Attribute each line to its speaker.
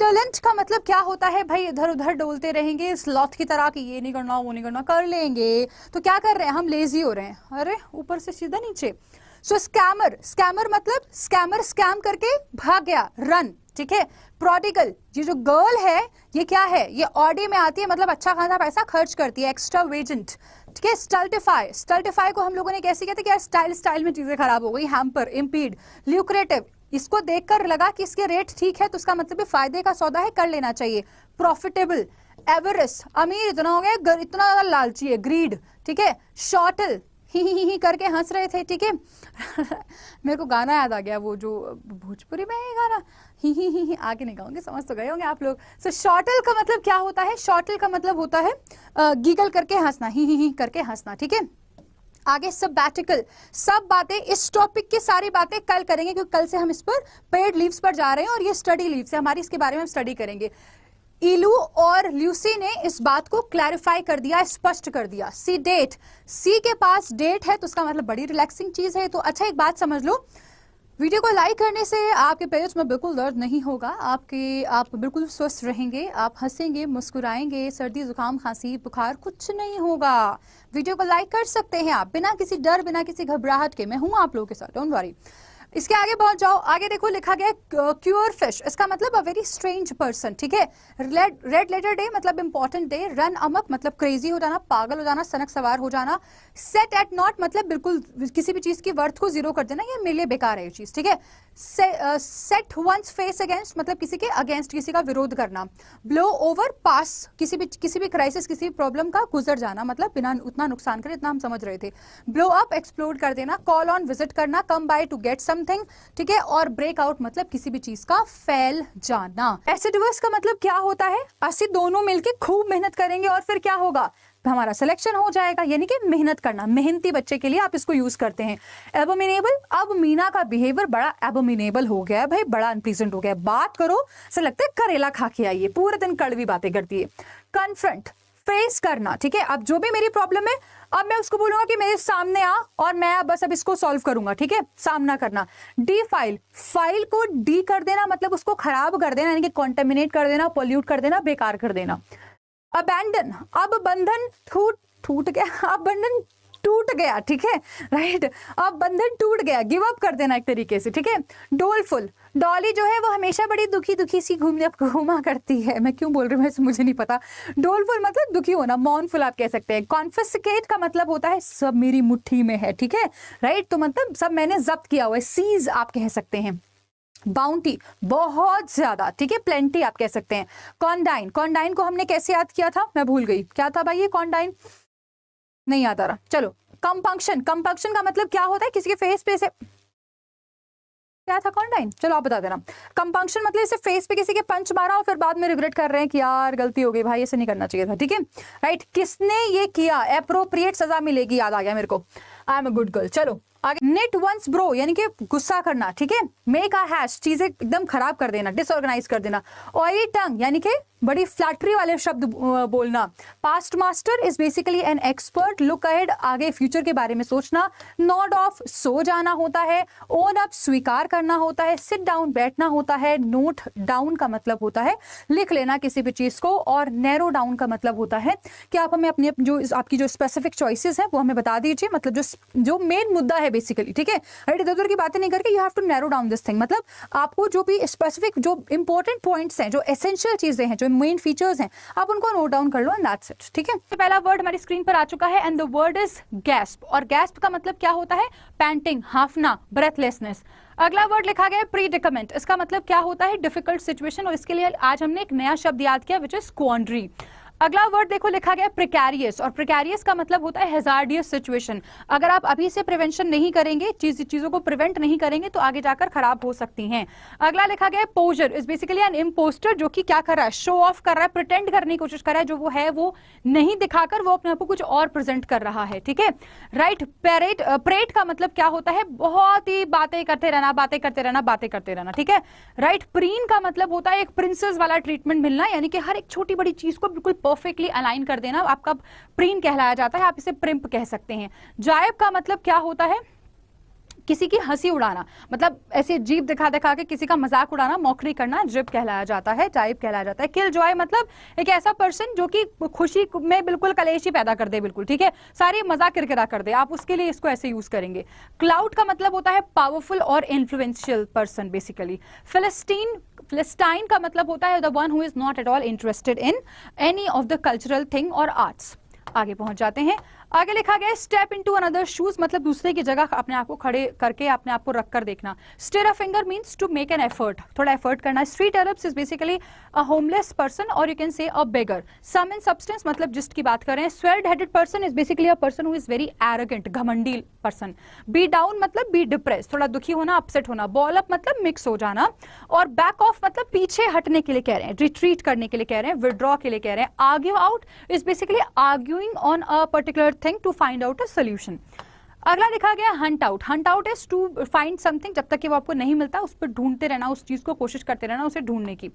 Speaker 1: Indolent का मतलब क्या होता है भाई, इधर उधर डोलते रहेंगे स्लॉथ की तरह कि ये नहीं करना वो नहीं करना, कर लेंगे तो क्या कर रहे हैं हम, लेजी हो रहे हैं। अरे ऊपर से सीधा नीचे। सो स्कैमर, स्कैमर मतलब स्कैमर स्कैम करके भाग गया, रन, ठीक है। प्रोडिगल, ये जो गर्ल है ये क्या है, ये ऑडी में आती है, मतलब अच्छा खासा पैसा खर्च करती है, एक्स्ट्रा वेजेंट, ठीक है। स्टल्टिफाई, स्टल्टिफाई को हम लोगों ने कैसे कहते हैं कि यार स्टाइल स्टाइल में चीजें खराब हो गई। हैम्पर, इम्पीड, ल्यूक्रेटिव, इसको देखकर लगा कि इसके रेट ठीक है तो उसका मतलब फायदे का सौदा है, कर लेना चाहिए। प्रॉफिटेबल, एवरेस्ट, अमीर इतना हो गया, इतना ज्यादा लालची है, ग्रीड, ठीक है। शॉर्टल, ही करके हंस रहे थे, ठीक है। मेरे को गाना याद आ गया, वो जो भोजपुरी में है गाना, ही आगे नहीं गाऊंगे, समझ तो गए होंगे आप लोग। सो शॉर्टल का मतलब क्या होता है, शॉर्टल का मतलब होता है गीगल करके हंसना, ही करके हंसना, ठीक है। आगे सबैटिकल, सब बातें इस टॉपिक की सारी बातें कल करेंगे क्योंकि कल से हम इस पर पेड लीव्स पर जा रहे हैं और ये स्टडी लीव्स है हमारी, इसके बारे में हम स्टडी करेंगे। इलू और ल्यूसी ने इस बात को क्लैरिफाई कर दिया, स्पष्ट कर दिया। सी डेट, सी के पास डेट है तो उसका मतलब बड़ी रिलैक्सिंग चीज है। तो अच्छा एक बात समझ लो, वीडियो को लाइक करने से आपके पेरेंट्स में बिल्कुल दर्द नहीं होगा, आप बिल्कुल स्वस्थ रहेंगे, आप हंसेंगे, मुस्कुराएंगे, सर्दी जुकाम खांसी बुखार कुछ नहीं होगा। वीडियो को लाइक कर सकते हैं आप बिना किसी डर, बिना किसी घबराहट के, मैं हूं आप लोगों के साथ, डोंट वरी। इसके आगे पहुंच जाओ, आगे देखो लिखा गया क्यूर फिश, इसका मतलब अ वेरी स्ट्रेंज पर्सन, ठीक है। रेड लेटर डे मतलब इंपॉर्टेंट डे। रन अमक मतलब क्रेजी हो जाना, पागल हो जाना, सनक सवार हो जाना। सेट एट नॉट मतलब बिल्कुल किसी भी चीज की वर्थ को जीरो कर देना, ये मेरे लिए बेकार है ये चीज, ठीक है। सेट वंस फेस अगेंस्ट मतलब किसी के अगेंस्ट, किसी का विरोध करना। ब्लो ओवर पास, किसी भी क्राइसिस, किसी भी प्रॉब्लम का गुजर जाना, मतलब बिना उतना नुकसान करे, इतना हम समझ रहे थे। ब्लो अप एक्सप्लोड कर देना। कॉल ऑन विजिट करना। Come by to get something, ठीक है। और ब्रेक आउट मतलब किसी भी चीज का फैल जाना। एसिडुअस का मतलब क्या होता है, असि दोनों मिलके खूब मेहनत करेंगे और फिर क्या होगा, हमारा सिलेक्शन हो जाएगा, यानी कि मेहनत करना, मेहनती बच्चे के लिए आप इसको यूज करते हैं। एबोमिनेबल, अब मीना का बिहेवियर बड़ा एबोमिनेबल हो गया है भाई, बड़ा अनप्लीजेंट हो गया है, बात करो से लगता है करेला खा के आई है, पूरे दिन कड़वी बातें करती है। कन्फ्रंट, फेस करना, ठीक है। अब जो भी मेरी प्रॉब्लम है अब मैं उसको बोलूंगा कि मेरे सामने आ और मैं बस अब इसको सॉल्व करूंगा, ठीक है, सामना करना। डी फाइल, फाइल को डी कर देना मतलब उसको खराब कर देना, यानी कि कॉन्टेमिनेट कर देना, पोल्यूट कर देना, बेकार कर देना। अबैंडन, अब बंधन टूट गया, अब बंधन टूट गया, ठीक है, राइट, अब बंधन टूट गया, गिव अप कर देना एक तरीके से, ठीक है। डोलफुल, डॉली जो है वो हमेशा बड़ी दुखी सी घूमा करती है, मैं क्यों बोल रही हूँ मुझे नहीं पता। डोलफुल मतलब दुखी होना, मौनफुल आप कह सकते हैं। कॉन्फिस्केट का मतलब होता है सब मेरी मुट्ठी में है, ठीक है, राइट, तो मतलब सब मैंने जब्त किया हुआ है, सीज आप कह सकते हैं। बाउंटी, बहुत ज्यादा, ठीक है, प्लेंटी आप कह सकते हैं। कॉन्डाइन, कॉन्डाइन को हमने कैसे याद किया था, मैं भूल गई, क्या था भाई ये कॉन्डाइन, नहीं याद आ रहा, चलो। कंपंक्शन, कंपंक्शन का मतलब क्या होता है, किसी के फेस पे से क्या था कॉन्डाइन, चलो आप बता देना। कंपंक्शन मतलब इसे फेस पे किसी के पंच मारा और फिर बाद में रिग्रेट कर रहे हैं कि यार गलती हो गई भाई, ऐसे नहीं करना चाहिए था, ठीक है, राइट। किसने ये किया, एप्रोप्रिएट सजा मिलेगी, याद आ गया मेरे को, I am a good girl. चलो आगे, निट वंस ब्रो यानी कि गुस्सा करना, ठीक है। मेक अ हैश, चीजें एकदम खराब कर देना, डिसऑर्गेनाइज कर देना। ऑयली टंग यानी कि बड़ी फ्लैटरी वाले शब्द बोलना। Past master is basically an expert, look ahead आगे फ्यूचर के बारे में सोचना। नॉड ऑफ, सो जाना होता है। ओन अप, स्वीकार करना होता है। सिट डाउन, बैठना होता है। नोट डाउन का मतलब होता है लिख लेना किसी भी चीज को, और नैरो डाउन का मतलब होता है कि आप हमें अपनी जो आपकी जो स्पेसिफिक चॉइसेस है वो हमें बता दीजिए, मतलब जो मेन मुद्दा है बेसिकली, ठीक है, राइट, इधर उधर की बातें नहीं करके you have to narrow down this thing, मतलब आपको जो भी स्पेसिफिक जो इंपॉर्टेंट पॉइंट्स हैं, जो एसेंशियल चीजें हैं, जो मेन फीचर्स हैं, आप उनको नोट डाउन कर लो एंड दैट्स इट, ठीक है। पहला वर्ड हमारी स्क्रीन पर आ चुका है and the word is gasp, और गैस्प का मतलब क्या होता है, पैंटिंग, हाफना, ब्रेथलेसनेस। अगला वर्ड लिखा गया है प्रीडिकमेंट, इसका मतलब क्या होता है, डिफिकल्ट सिचुएशन, और इसके लिए आज हमने एक नया शब्द याद किया विच इज स्क्वांड्री। अगला वर्ड देखो लिखा गया प्रिकैरियस, और प्रिकैरियस का मतलब होता है हैजार्डियस सिचुएशन। अगर आप अभी से प्रिवेंशन नहीं करेंगे, चीजों को प्रिवेंट नहीं करेंगे तो आगे जाकर खराब हो सकती हैं। अगला लिखा गया पोजर, इज बेसिकली एन इम्पोस्टर, जो कि क्या कर रहा है, शो ऑफ कर रहा है, प्रिटेंड करने की कोशिश कर रहा है, जो वो है वो नहीं दिखाकर वो अपने आप को कुछ और प्रेजेंट कर रहा है, ठीक है, राइट। प्रेट का मतलब क्या होता है, बहुत ही बातें करते रहना, बातें करते रहना, बातें करते रहना, ठीक है, राइट। प्रीन का मतलब होता है एक प्रिंसेस वाला ट्रीटमेंट मिलना, यानी कि हर एक छोटी बड़ी चीज को बिल्कुल परफेक्टली अलाइन कर देना, आपका प्रीन कहलाया जाता है, आप इसे प्रिंप कह सकते हैं। जायब का मतलब क्या होता है, किसी की हंसी उड़ाना, मतलब ऐसे जीभ दिखा दिखा के किसी का मजाक उड़ाना, मौखरी करना, जिप कहलाया जाता है, टाइप कहलाया जाता है। किल जॉय मतलब एक ऐसा पर्सन जो कि खुशी में बिल्कुल कलेश ही पैदा कर दे, बिल्कुल ठीक है, सारी मजाक किरकिरा कर दे, आप उसके लिए इसको ऐसे यूज करेंगे। क्लाउड का मतलब होता है पावरफुल और इन्फ्लुएंशियल पर्सन बेसिकली। फिलिस्टाइन का मतलब होता है the one who is not at all interested in any of the cultural thing और आर्ट्स। आगे पहुंच जाते हैं, आगे लिखा गया स्टेप इनटू अनदर शूज मतलब दूसरे की जगह अपने आप को खड़े करके अपने आप को रख कर देखना। Stir a finger means to make an effort, थोड़ा एफर्ट करना। Street Arabs is basically a homeless person और you can say a beggar. Some in substance मतलब जिसकी बात कर रहे हैं। Swelled headed person is basically a person who is very arrogant, घमंडी पर्सन। बी डाउन मतलब बी डिप्रेस, थोड़ा दुखी होना, अपसेट होना। बॉल अप मतलब मिक्स हो जाना, और बैक ऑफ मतलब पीछे हटने के लिए कह रहे हैं, रिट्रीट करने के लिए कह रहे हैं, विड्रॉ के लिए कह रहे हैं। Argue out is basically arguing on a particular thing to find out a solution. अगला लिखा गया hunt out. Hunt out is to find something, जब तक कि वो आपको नहीं मिलता उस पर ढूंढते रहना, उस चीज को कोशिश करते रहना उसे ढूंढने की।